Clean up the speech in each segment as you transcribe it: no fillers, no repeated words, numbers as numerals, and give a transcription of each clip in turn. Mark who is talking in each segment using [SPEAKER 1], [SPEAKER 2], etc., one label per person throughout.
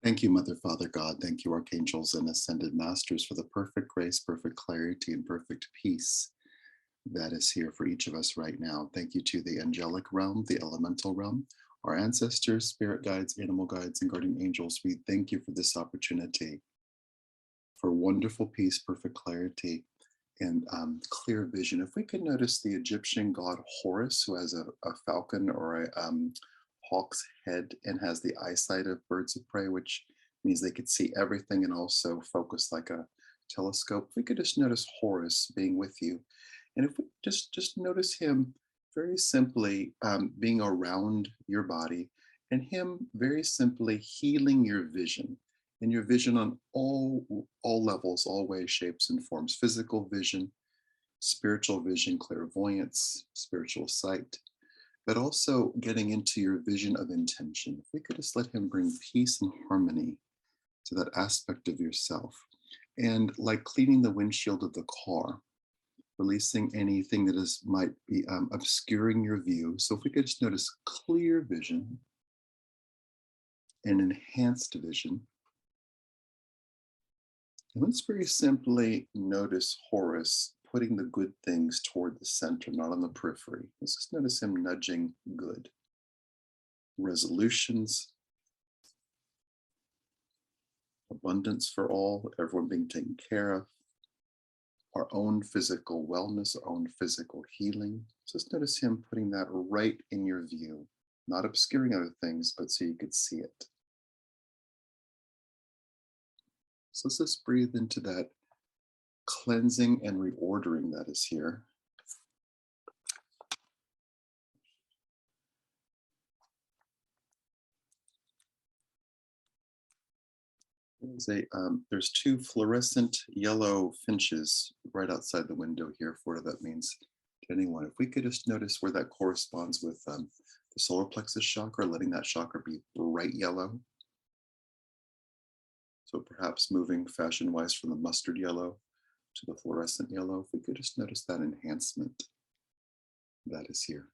[SPEAKER 1] Thank you, Mother, Father, God. Thank you, archangels and ascended masters, for the perfect grace, perfect clarity, and perfect peace that is here for each of us right now. Thank you to the angelic realm, the elemental realm, our ancestors, spirit guides, animal guides, and guardian angels. We thank you for this opportunity for wonderful peace, perfect clarity, and clear vision. If we could notice the Egyptian god Horus, who has a falcon or a hawk's head and has the eyesight of birds of prey, which means they could see everything and also focus like a telescope. If we could just notice Horus being with you, and if we just notice him very simply being around your body, and him very simply healing your vision, and your vision on all levels, all ways, shapes, and forms: physical vision, spiritual vision, clairvoyance, spiritual sight, but also getting into your vision of intention. If we could just let him bring peace and harmony to that aspect of yourself. And like cleaning the windshield of the car, releasing anything that might be obscuring your view. So if we could just notice clear vision and enhanced vision. And let's very simply notice Horus putting the good things toward the center, not on the periphery. Let's just notice him nudging good. Resolutions, abundance for all, everyone being taken care of, our own physical wellness, our own physical healing. Just notice him putting that right in your view, not obscuring other things, but so you could see it. So let's just breathe into that cleansing and reordering that is here. There's two fluorescent yellow finches right outside the window here for what that means to anyone. If we could just notice where that corresponds with the solar plexus chakra, letting that chakra be bright yellow. So perhaps moving fashion-wise from the mustard yellow to the fluorescent yellow. If we could just notice that enhancement that is here.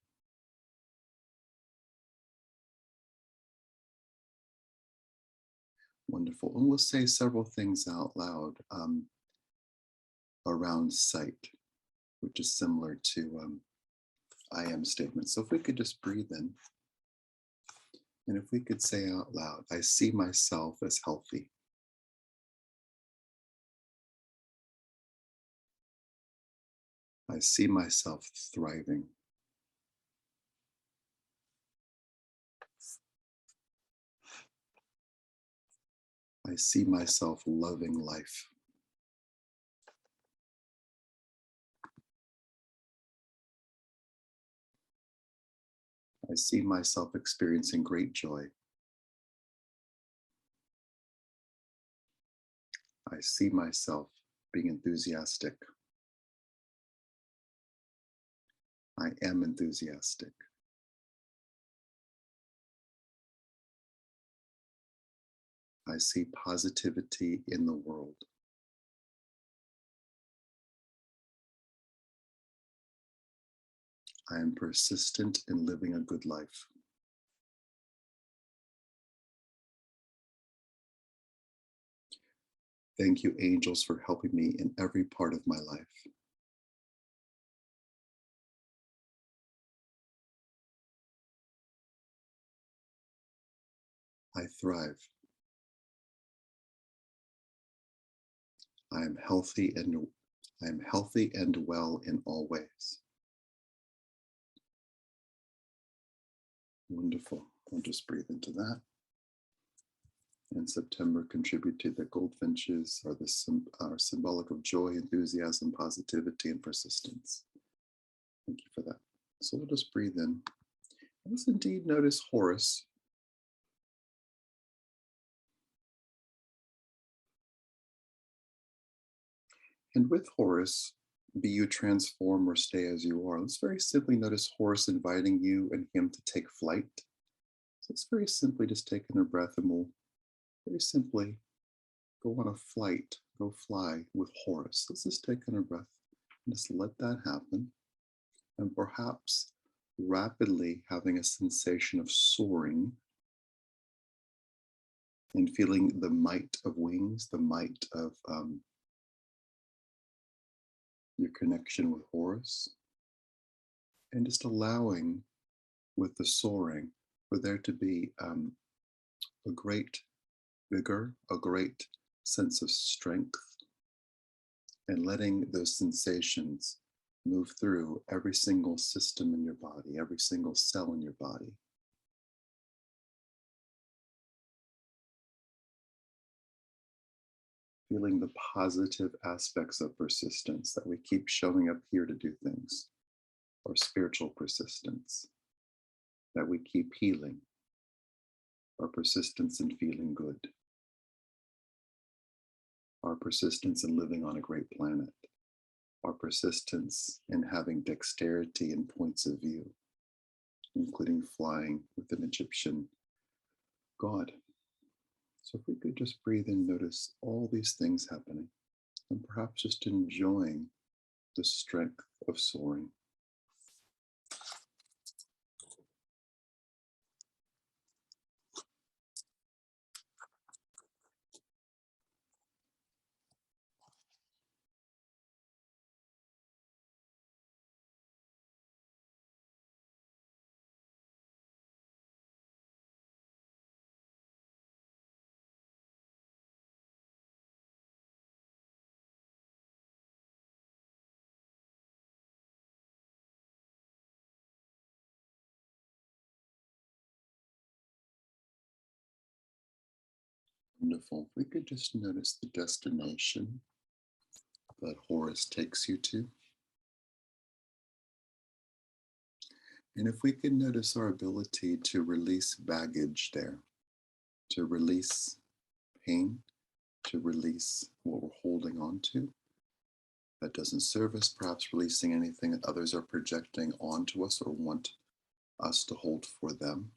[SPEAKER 1] Wonderful. And we'll say several things out loud around sight, which is similar to I am statements. So if we could just breathe in, and if we could say out loud, I see myself as healthy. I see myself thriving. I see myself loving life. I see myself experiencing great joy. I see myself being enthusiastic. I am enthusiastic. I see positivity in the world. I am persistent in living a good life. Thank you, angels, for helping me in every part of my life. I thrive. I am healthy and well in all ways. Wonderful. I'll just breathe into that. In September, contribute to the goldfinches are symbolic of joy, enthusiasm, positivity, and persistence. Thank you for that. So we'll just breathe in. Let's indeed notice Horus. And with Horus, be you transform or stay as you are. Let's very simply notice Horus inviting you and him to take flight. So let's very simply just take in a breath, and we'll very simply go on a flight, go fly with Horus. Let's just take in a breath and just let that happen. And perhaps rapidly having a sensation of soaring and feeling the might of wings, the might of your connection with Horus, and just allowing with the soaring for there to be a great vigor, a great sense of strength, and letting those sensations move through every single system in your body, every single cell in your body. Feeling the positive aspects of persistence, that we keep showing up here to do things, or spiritual persistence, that we keep healing, our persistence in feeling good, our persistence in living on a great planet, our persistence in having dexterity and points of view, including flying with an Egyptian god. So if we could just breathe and notice all these things happening, and perhaps just enjoying the strength of soaring. Wonderful. If we could just notice the destination that Horus takes you to. And if we could notice our ability to release baggage there, to release pain, to release what we're holding on to that doesn't serve us, perhaps releasing anything that others are projecting onto us or want us to hold for them.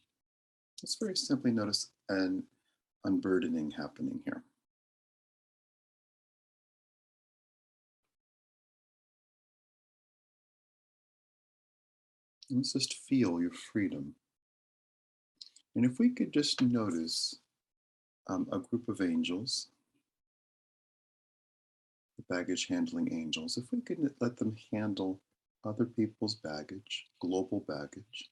[SPEAKER 1] Let's very simply notice an unburdening happening here. Let's just feel your freedom. And if we could just notice a group of angels, the baggage handling angels, if we could let them handle other people's baggage, global baggage,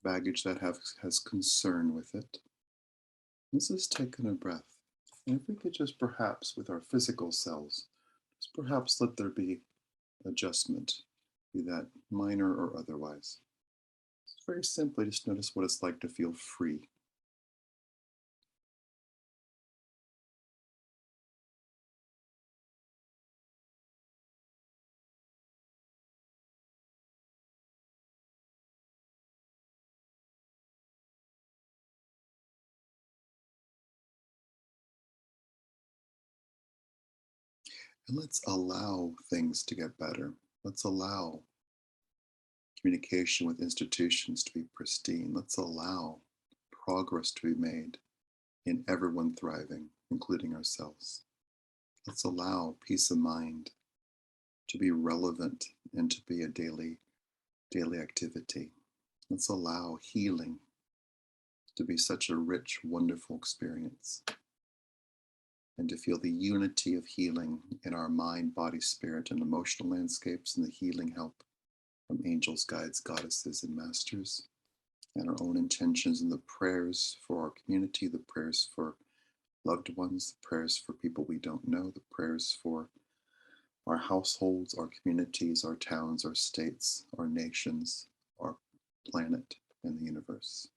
[SPEAKER 1] baggage that has concern with it. Let's just take in a breath. And if we could just perhaps, with our physical selves, just perhaps let there be adjustment, be that minor or otherwise. Just very simply, just notice what it's like to feel free. And let's allow things to get better. Let's allow communication with institutions to be pristine. Let's allow progress to be made in everyone thriving, including ourselves. Let's allow peace of mind to be relevant and to be a daily activity. Let's allow healing to be such a rich, wonderful experience, and to feel the unity of healing in our mind, body, spirit, and emotional landscapes, and the healing help from angels, guides, goddesses, and masters, and our own intentions and the prayers for our community, the prayers for loved ones, the prayers for people we don't know, the prayers for our households, our communities, our towns, our states, our nations, our planet, and the universe.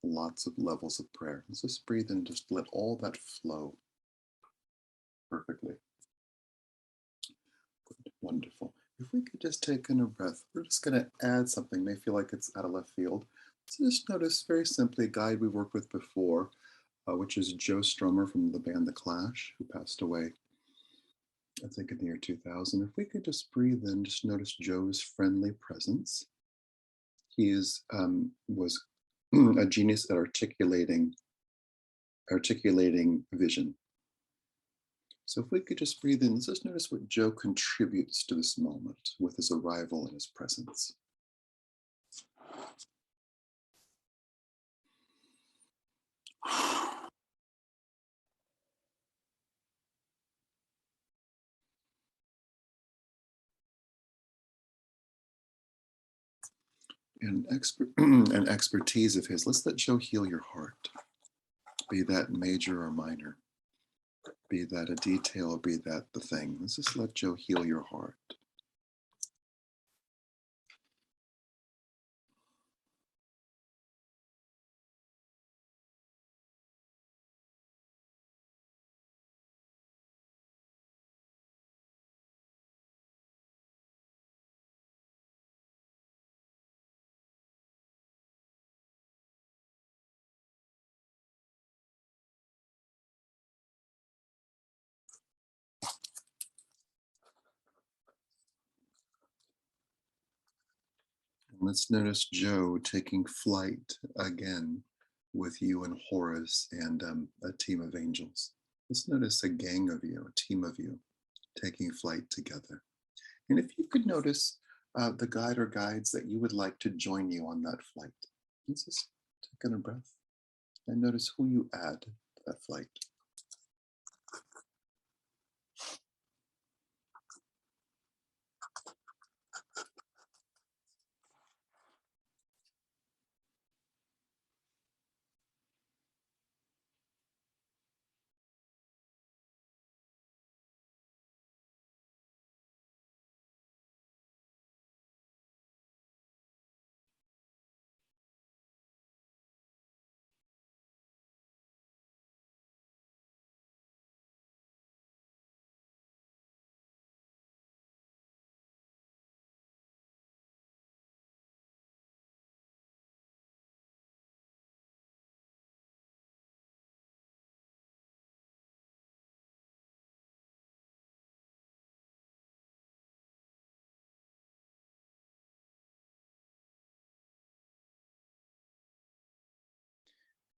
[SPEAKER 1] Lots of levels of prayer. Let's just breathe in and just let all that flow perfectly. Good. Wonderful. If we could just take in a breath, we're just going to add something. May feel like it's out of left field. So just notice very simply a guide we worked with before, which is Joe Strummer from the band The Clash, who passed away, I think, in the year 2000. If we could just breathe in, just notice Joe's friendly presence. He was a genius at articulating vision. So if we could just breathe in, let's just notice what Joe contributes to this moment with his arrival and his presence. an expertise of his. Let's let Joe heal your heart, be that major or minor, be that a detail or be that the thing. Let's just let Joe heal your heart. Let's notice Joe taking flight again with you and Horace and a team of angels. Let's notice a gang of you, a team of you taking flight together. And if you could notice the guide or guides that you would like to join you on that flight, let's just take in a breath and notice who you add to that flight.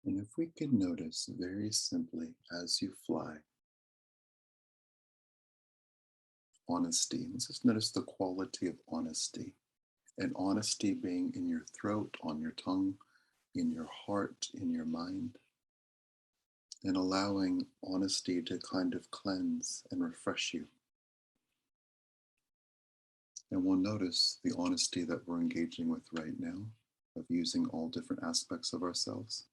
[SPEAKER 1] And if we can notice very simply as you fly, honesty. Let's just notice the quality of honesty. And honesty being in your throat, on your tongue, in your heart, in your mind. And allowing honesty to kind of cleanse and refresh you. And we'll notice the honesty that we're engaging with right now, of using all different aspects of ourselves.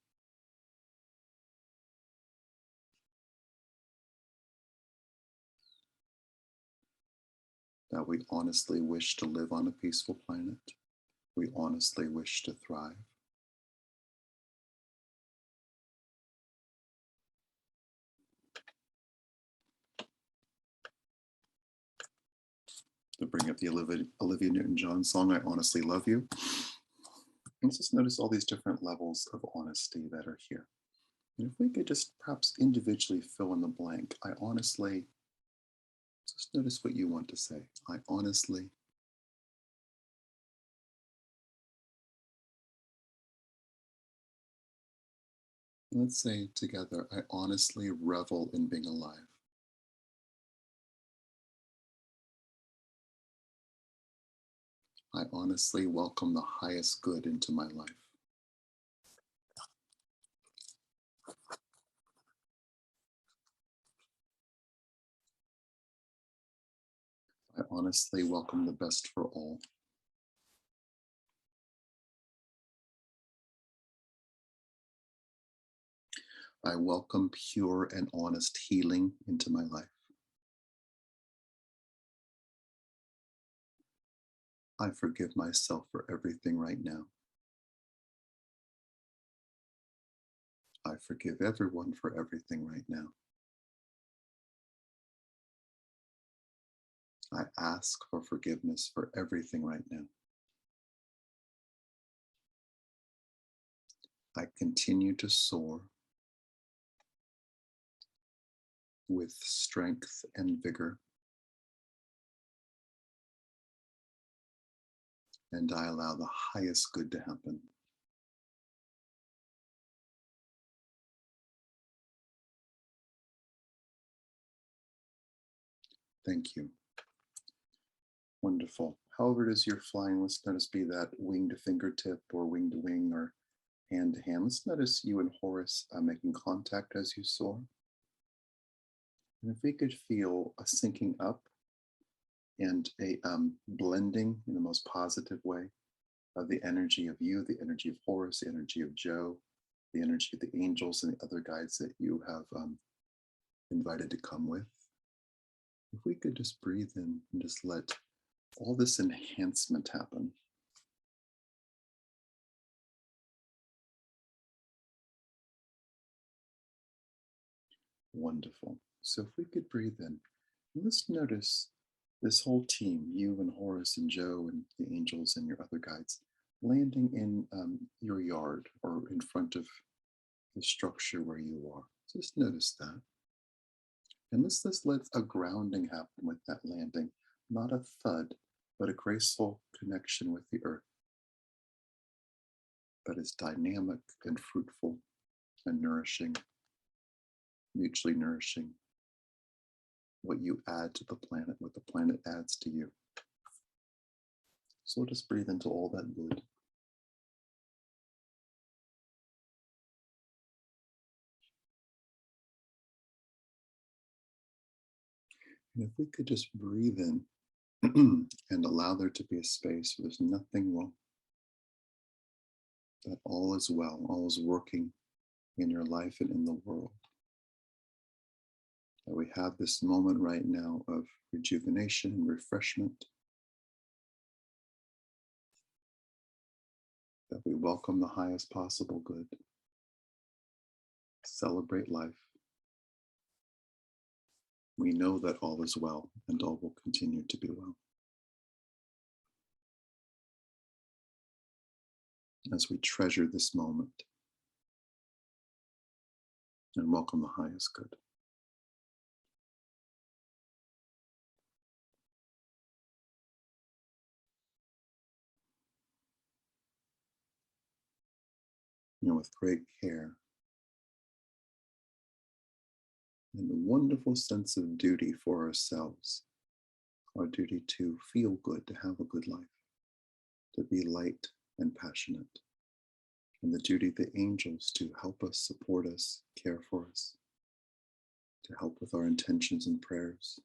[SPEAKER 1] That we honestly wish to live on a peaceful planet. We honestly wish to thrive. To bring up the Olivia Newton-John song, I Honestly Love You. And just notice all these different levels of honesty that are here. And if we could just perhaps individually fill in the blank, I honestly, just notice what you want to say. I honestly, let's say together, I honestly revel in being alive. I honestly welcome the highest good into my life. I honestly welcome the best for all. I welcome pure and honest healing into my life. I forgive myself for everything right now. I forgive everyone for everything right now. I ask for forgiveness for everything right now. I continue to soar with strength and vigor, and I allow the highest good to happen. Thank you. Wonderful. However it is you're flying, let's notice be that wing to fingertip or wing to wing or hand to hand. Let's notice you and Horace making contact as you soar. And if we could feel a syncing up and a blending in the most positive way, of the energy of you, the energy of Horus, the energy of Joe, the energy of the angels and the other guides that you have invited to come with. If we could just breathe in and just let all this enhancement happen. Wonderful. So if we could breathe in, let's notice this whole team, you and Horus and Joe and the angels and your other guides, landing in your yard or in front of the structure where you are. Just notice that. And let's just let a grounding happen with that landing, not a thud, but a graceful connection with the earth that is dynamic and fruitful and nourishing, mutually nourishing. What you add to the planet, what the planet adds to you. So just breathe into all that good. And if we could just breathe in and allow there to be a space where there's nothing wrong, that all is well, all is working in your life and in the world. That we have this moment right now of rejuvenation and refreshment. That we welcome the highest possible good. Celebrate life. We know that all is well and all will continue to be well. As we treasure this moment and welcome the highest good. With great care and a wonderful sense of duty for ourselves, our duty to feel good, to have a good life, to be light and passionate, and the duty of the angels to help us, support us, care for us, to help with our intentions and prayers.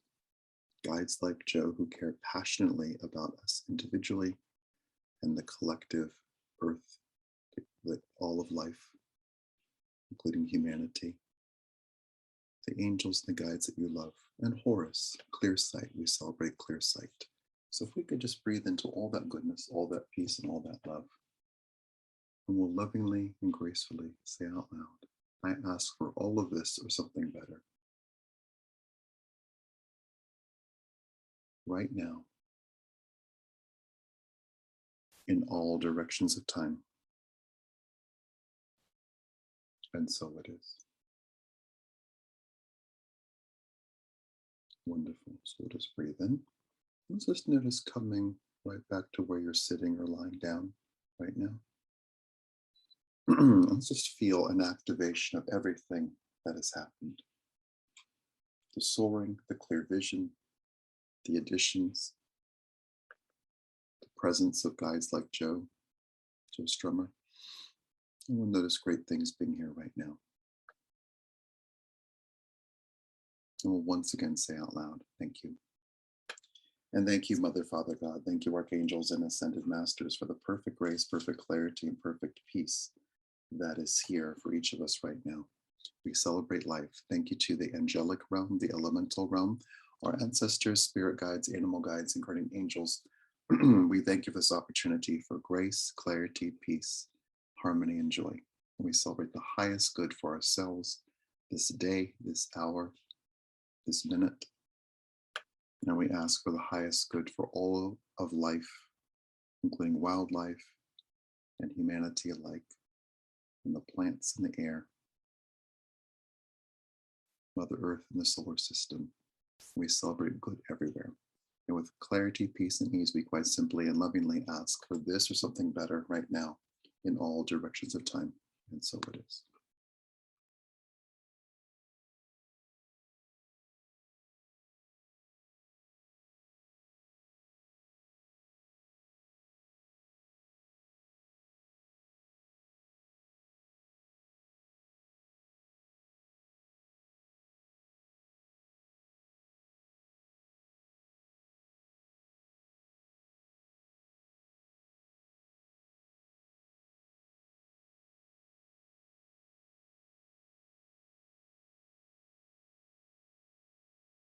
[SPEAKER 1] Guides like Joe who care passionately about us individually and the collective earth, all of life, including humanity. The angels and the guides that you love, and Horus, clear sight. We celebrate clear sight. So if we could just breathe into all that goodness, all that peace, and all that love, and we'll lovingly and gracefully say out loud, I ask for all of this or something better. Right now, in all directions of time. And so it is. Wonderful. So we'll just breathe in. Let's just notice coming right back to where you're sitting or lying down right now. Let's just feel an activation of everything that has happened. The soaring, the clear vision, the additions, the presence of guides like Joe Strummer. And we'll notice great things being here right now. And we'll once again say out loud, thank you. And thank you, Mother, Father, God. Thank you, Archangels and Ascended Masters, for the perfect grace, perfect clarity, and perfect peace that is here for each of us right now. We celebrate life. Thank you to the angelic realm, the elemental realm, our ancestors, spirit guides, animal guides, and guardian angels. We thank you for this opportunity for grace, clarity, peace, harmony, and joy. We celebrate the highest good for ourselves this day, this hour, this minute. And we ask for the highest good for all of life, including wildlife and humanity alike, and the plants in the air, Mother Earth and the solar system. We celebrate good everywhere. And with clarity, peace, and ease, we quite simply and lovingly ask for this or something better right now in all directions of time. And so it is.